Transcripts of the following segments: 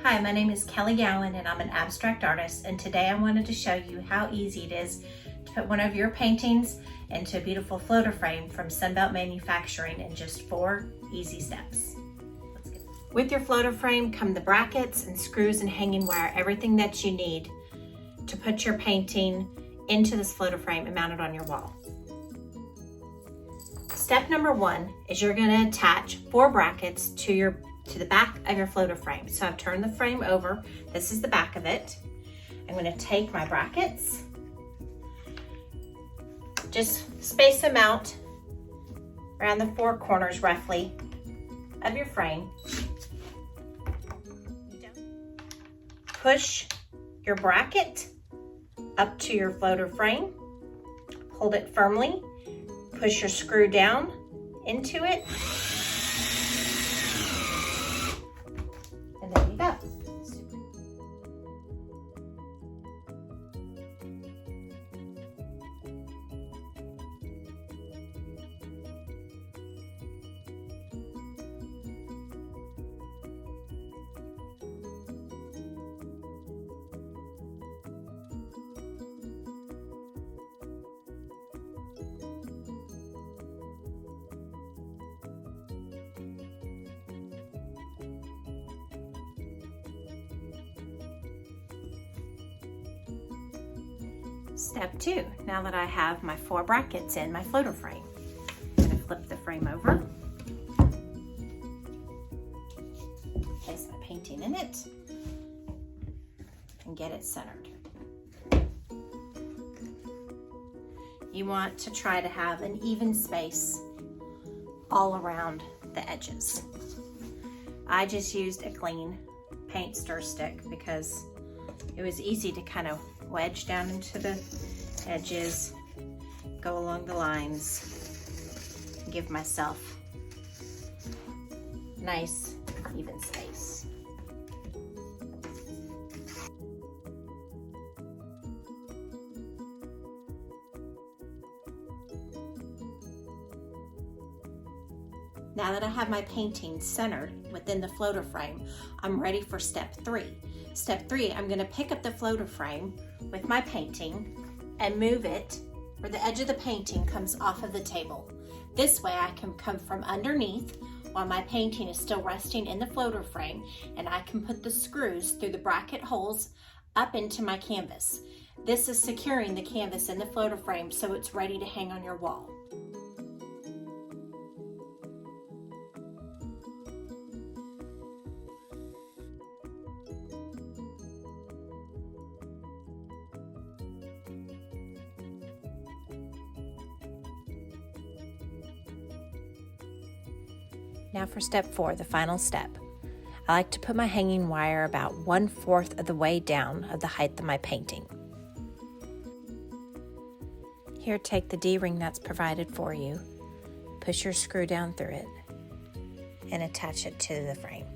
Hi, my name is Kelly Gowan and I'm an abstract artist, and today I wanted to show you how easy it is to put one of your paintings into a beautiful floater frame from Sunbelt Manufacturing in just 4 easy steps. With your floater frame come the brackets and screws and hanging wire, everything that you need to put your painting into this floater frame and mount it on your wall. Step number 1 is you're going to attach 4 brackets to the back of your floater frame. So I've turned the frame over. This is the back of it. I'm going to take my brackets, just space them out around the 4 corners roughly of your frame. Push your bracket up to your floater frame, hold it firmly, push your screw down into it, and there you go. Step 2, now that I have my 4 brackets in my floater frame, I'm going to flip the frame over, place my painting in it, and get it centered. You want to try to have an even space all around the edges. I just used a clean paint stir stick because it was easy to kind of wedge down into the edges, go along the lines, and give myself nice, even space. Now that I have my painting centered within the floater frame, I'm ready for step 3. Step 3, I'm going to pick up the floater frame with my painting and move it where the edge of the painting comes off of the table. This way I can come from underneath while my painting is still resting in the floater frame, and I can put the screws through the bracket holes up into my canvas. This is securing the canvas in the floater frame so it's ready to hang on your wall. Now for step 4, the final step. I like to put my hanging wire about 1/4 of the way down of the height of my painting. Here, take the D-ring that's provided for you, push your screw down through it, and attach it to the frame.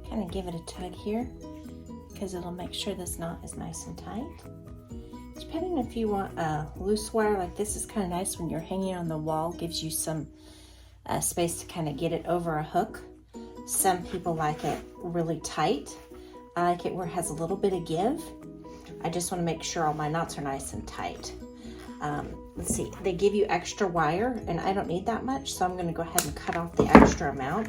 Kind of give it a tug here because it'll make sure this knot is nice and tight. Depending if you want a loose wire like this is kind of nice when you're hanging on the wall, gives you some space to kind of get it over a hook. Some people like it really tight. I like it where it has a little bit of give. I just want to make sure all my knots are nice and tight. let's see, they give you extra wire and I don't need that much, so I'm going to go ahead and cut off the extra amount.